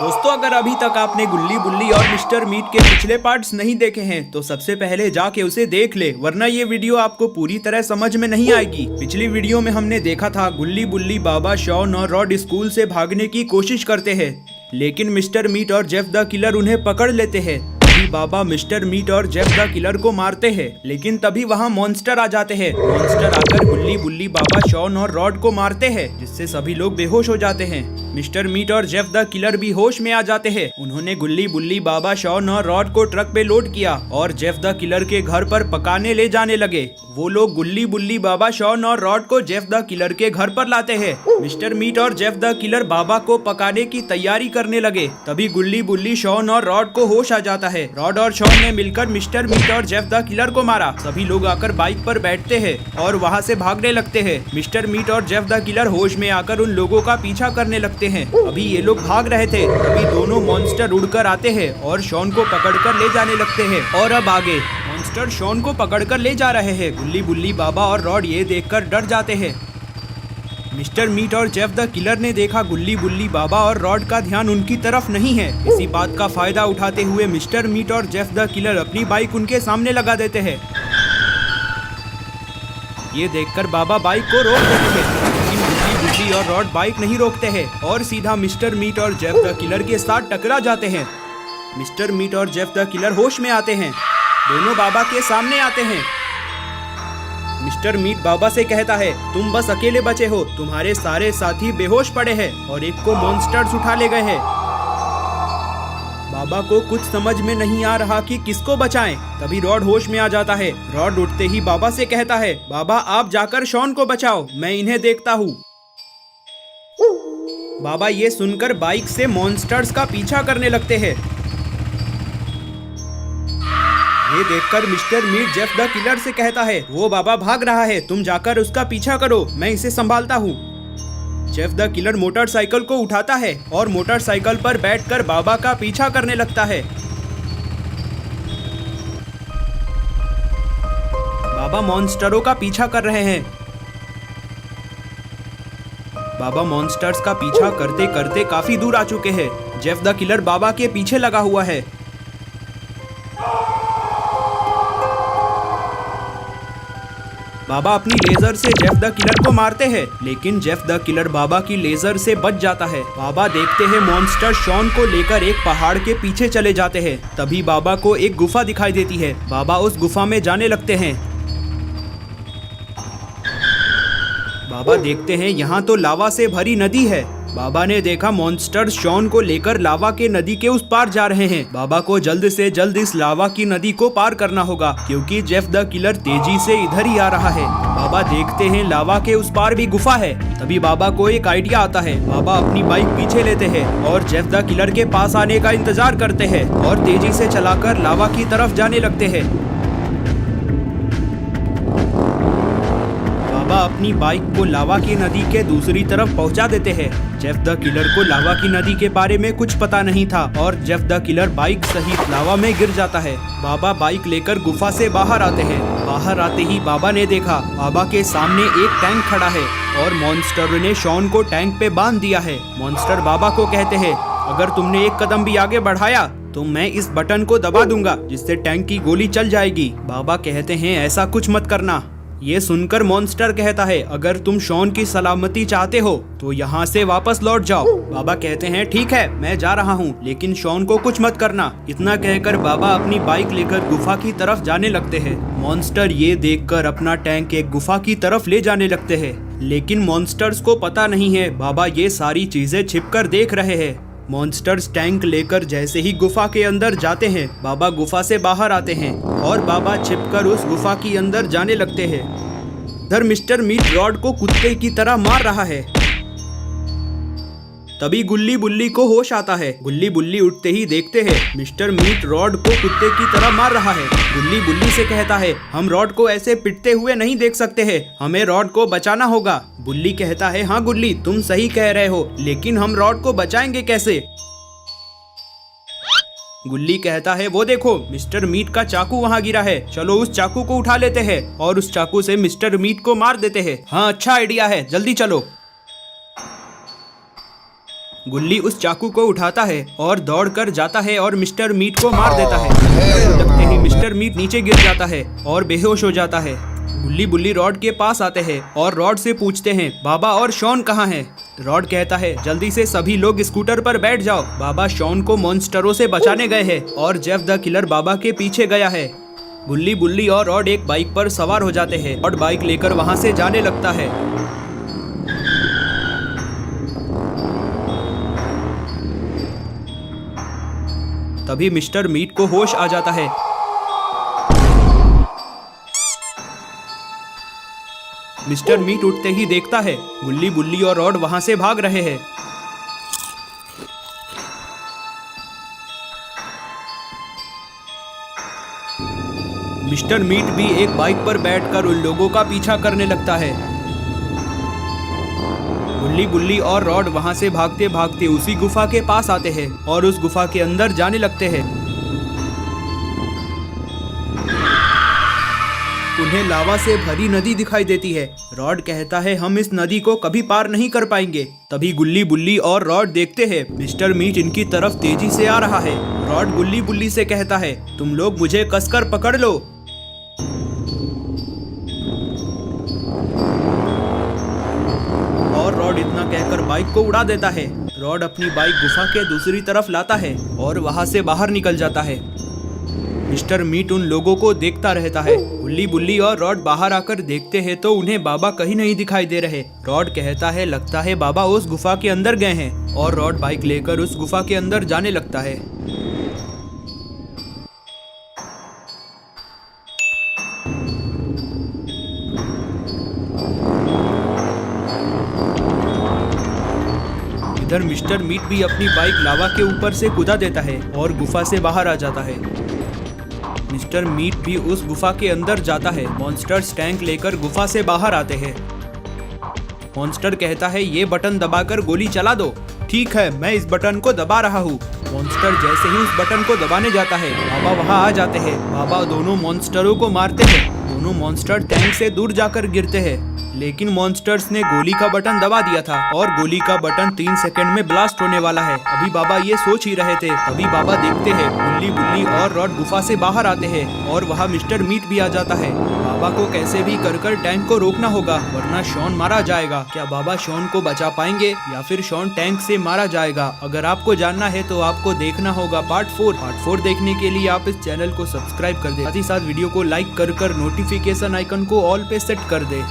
दोस्तों, अगर अभी तक आपने गुल्ली बुल्ली और मिस्टर मीट के पिछले पार्ट्स नहीं देखे हैं तो सबसे पहले जाके उसे देख ले, वरना ये वीडियो आपको पूरी तरह समझ में नहीं आएगी। पिछली वीडियो में हमने देखा था गुल्ली बुल्ली, बाबा, शॉन और रॉड स्कूल से भागने की कोशिश करते हैं, लेकिन मिस्टर मीट और जेफ द किलर उन्हें पकड़ लेते हैं। बाबा मिस्टर मीट और जेफ द किलर को मारते हैं, लेकिन तभी वहाँ मॉन्स्टर आ जाते हैं। मॉन्स्टर आकर गुल्ली बुल्ली, बाबा, शॉन और रॉड को मारते हैं, जिससे सभी लोग बेहोश हो जाते हैं। मिस्टर मीट और जेफ द किलर भी होश में आ जाते हैं। उन्होंने गुल्ली बुल्ली, बाबा, शॉन और रॉड को ट्रक पे लोड किया और जेफ द किलर के घर पर पकाने ले जाने लगे। वो लोग गुल्ली बुल्ली, बाबा, शॉन और रॉड को जेफ द किलर के घर पर लाते हैं। मिस्टर मीट और जेफ द किलर बाबा को पकाने की तैयारी करने लगे। तभी गुल्ली बुल्ली, शॉन और रॉड को होश आ जाता है। रॉड और शॉन ने मिलकर मिस्टर मीट और जेफ द किलर को मारा। सभी लोग आकर बाइक पर बैठते हैं और वहाँ से भागने लगते हैं। मिस्टर मीट और जेफ द किलर होश में आकर उन लोगों का पीछा करने लगते हैं। अभी ये लोग भाग रहे थे, तभी दोनों मॉन्स्टर उड़कर आते हैं और शॉन को पकड़कर ले जाने लगते हैं। और अब आगे मॉन्स्टर शॉन को पकड़कर ले जा रहे हैं। गुल्ली बुल्ली, बाबा और रॉड ये देखकर डर जाते हैं। मिस्टर मीट और जेफ द किलर ने देखा गुल्ली बुल्ली, बाबा और रॉड का ध्यान उनकी तरफ नहीं है। इसी बात का फायदा उठाते हुए मिस्टर मीट और जेफ द किलर अपनी बाइक उनके सामने लगा देते हैं। ये देखकर बाबा बाइक को रोक देते हैं, लेकिन गुल्ली बुल्ली और रॉड बाइक नहीं रोकते हैं और सीधा मिस्टर मीट और जेफ द किलर के साथ टकरा जाते हैं। मिस्टर मीट और जेफ द किलर होश में आते हैं। दोनों बाबा के सामने आते हैं। मिस्टर मीट बाबा से कहता है, तुम बस अकेले बचे हो, तुम्हारे सारे साथी बेहोश पड़े हैं और एक को मॉन्स्टर्स उठा ले गए हैं। बाबा को कुछ समझ में नहीं आ रहा कि किसको बचाएं। तभी रॉड होश में आ जाता है। रॉड उठते ही बाबा से कहता है, बाबा आप जाकर शॉन को बचाओ, मैं इन्हें देखता हूँ। बाबा ये सुनकर बाइक से मॉन्स्टर्स का पीछा करने लगते हैं। ये देखकर mister Meat Jeff the killer से कहता है, वो बाबा भाग रहा है, तुम जाकर उसका पीछा करो, मैं इसे संभालता हूँ। जेफ द किलर मोटरसाइकिल को उठाता है और मोटरसाइकिल पर बैठकर बाबा का पीछा करने लगता है। बाबा मॉन्स्टरों का पीछा कर रहे हैं। बाबा मॉन्स्टर्स का पीछा करते करते काफी दूर आ चुके हैं। जेफ द किलर बाबा के पीछे लगा हुआ है। बाबा अपनी लेजर से जेफ द किलर को मारते हैं, लेकिन जेफ द किलर बाबा की लेजर से बच जाता है। बाबा देखते हैं मॉन्स्टर शॉन को लेकर एक पहाड़ के पीछे चले जाते हैं। तभी बाबा को एक गुफा दिखाई देती है। बाबा उस गुफा में जाने लगते हैं। बाबा देखते हैं यहाँ तो लावा से भरी नदी है। बाबा ने देखा मॉन्स्टर शॉन को लेकर लावा के नदी के उस पार जा रहे हैं। बाबा को जल्द से जल्द इस लावा की नदी को पार करना होगा, क्योंकि जेफ द किलर तेजी से इधर ही आ रहा है। बाबा देखते हैं लावा के उस पार भी गुफा है। तभी बाबा को एक आइडिया आता है। बाबा अपनी बाइक पीछे लेते हैं और जेफ द किलर के पास आने का इंतजार करते हैं और तेजी से चलाकर लावा की तरफ जाने लगते हैं। बाबा अपनी बाइक को लावा की नदी के दूसरी तरफ पहुंचा देते हैं। जेफ द किलर को लावा की नदी के बारे में कुछ पता नहीं था और जेफ द किलर बाइक सहित लावा में गिर जाता है। बाबा बाइक लेकर गुफा से बाहर आते हैं। बाहर आते ही बाबा ने देखा बाबा के सामने एक टैंक खड़ा है और मॉन्स्टर ने शॉन को टैंक पे बांध दिया है। मॉन्स्टर बाबा को कहते हैं, अगर तुमने एक कदम भी आगे बढ़ाया तो मैं इस बटन को दबा दूंगा, जिससे टैंक की गोली चल जाएगी। बाबा कहते हैं, ऐसा कुछ मत करना। ये सुनकर मॉन्स्टर कहता है, अगर तुम शॉन की सलामती चाहते हो तो यहाँ से वापस लौट जाओ। बाबा कहते हैं, ठीक है मैं जा रहा हूँ, लेकिन शॉन को कुछ मत करना। इतना कहकर बाबा अपनी बाइक लेकर गुफा की तरफ जाने लगते हैं। मॉन्स्टर ये देखकर अपना टैंक एक गुफा की तरफ ले जाने लगते हैं, लेकिन मॉन्स्टर्स को पता नहीं है बाबा ये सारी चीजें छिपकर देख रहे हैं। मॉन्स्टर्स टैंक लेकर जैसे ही गुफा के अंदर जाते हैं, बाबा गुफा से बाहर आते हैं और बाबा छिपकर उस गुफा के अंदर जाने लगते हैं। इधर मिस्टर मीट रॉड को कुत्ते की तरह मार रहा है। तभी गुल्ली बुल्ली को होश आता है। गुल्ली बुल्ली उठते ही देखते हैं मिस्टर मीट रॉड को कुत्ते की तरह मार रहा है। गुल्ली बुल्ली से कहता है, हम रॉड को ऐसे पिटते हुए नहीं देख सकते हैं, हमें रॉड को बचाना होगा। बुल्ली कहता है, हाँ गुल्ली तुम सही कह रहे हो, लेकिन हम रॉड को बचाएंगे कैसे? गुल्ली कहता है, वो देखो मिस्टर मीट का चाकू वहाँ गिरा है, चलो उस चाकू को उठा लेते हैं और उस चाकू से मिस्टर मीट को मार देते हैं। हाँ अच्छा आइडिया है, जल्दी चलो। गुल्ली उस चाकू को उठाता है और दौड़कर जाता है और मिस्टर मीट को मार देता है। लगते ही मिस्टर मीट नीचे गिर जाता है और बेहोश हो जाता है। गुल्ली बुल्ली रॉड के पास आते हैं और रॉड से पूछते हैं, बाबा और शॉन कहाँ हैं? रॉड कहता है, जल्दी से सभी लोग स्कूटर पर बैठ जाओ, बाबा शॉन को मॉन्स्टरों से बचाने गए हैं और जेफ द किलर बाबा के पीछे गया है। गुल्ली बुल्ली और रॉड एक बाइक पर सवार हो जाते हैं और बाइक लेकर वहां से जाने लगता है। तभी मिस्टर मीट को होश आ जाता है। मिस्टर मीट उठते ही देखता है गुल्ली बुल्ली और रॉड वहां से भाग रहे हैं। मिस्टर मीट भी एक बाइक पर बैठकर उन लोगों का पीछा करने लगता है। गुल्ली बुल्ली और रॉड वहां से भागते भागते उसी गुफा के पास आते हैं और उस गुफा के अंदर जाने लगते हैं। उन्हें लावा से भरी नदी दिखाई देती है। रॉड कहता है, हम इस नदी को कभी पार नहीं कर पाएंगे। तभी गुल्ली बुल्ली और रॉड देखते हैं मिस्टर मीट इनकी तरफ तेजी से आ रहा है। रॉड गुल्ली बुल्ली से कहता है, तुम लोग मुझे कसकर पकड़ लो। और रॉड इतना कहकर बाइक को उड़ा देता है। रॉड अपनी बाइक गुफा के दूसरी तरफ लाता है और वहां से बाहर निकल जाता है। मिस्टर मीट उन लोगों को देखता रहता है। गुल्ली बुल्ली और रॉड बाहर आकर देखते हैं तो उन्हें बाबा कहीं नहीं दिखाई दे रहे। रॉड कहता है, लगता है बाबा उस गुफा के अंदर गए हैं, और रॉड बाइक लेकर उस गुफा के अंदर जाने लगता है। इधर मिस्टर मीट भी अपनी बाइक लावा के ऊपर से कूदा देता है और गुफा से बाहर आ जाता है। मिस्टर मीट भी उस गुफा के अंदर जाता है। मॉन्स्टर्स टैंक लेकर गुफा से बाहर आते हैं। मॉन्स्टर कहता है, ये बटन दबाकर गोली चला दो। ठीक है, मैं इस बटन को दबा रहा हूँ। मॉन्स्टर जैसे ही उस बटन को दबाने जाता है, बाबा वहाँ आ जाते हैं। बाबा दोनों मॉन्स्टरों को मारते हैं। दोनों मॉन्स्टर टैंक से दूर जाकर गिरते हैं, लेकिन मॉन्स्टर्स ने गोली का बटन दबा दिया था और गोली का बटन 3 सेकंड में ब्लास्ट होने वाला है। अभी बाबा ये सोच ही रहे थे, तभी बाबा देखते हैं गुल्ली बुल्ली और रॉड गुफा से बाहर आते हैं और वहाँ मिस्टर मीट भी आ जाता है। बाबा को कैसे भी कर टैंक को रोकना होगा, वरना शॉन मारा जाएगा। क्या बाबा शॉन को बचा पाएंगे या फिर शॉन टैंक से मारा जाएगा? अगर आपको जानना है तो आपको देखना होगा पार्ट 4 देखने के लिए आप इस चैनल को सब्सक्राइब कर दे, साथ ही साथ वीडियो को लाइक कर नोटिफिकेशन आइकन को ऑल पे सेट कर दे।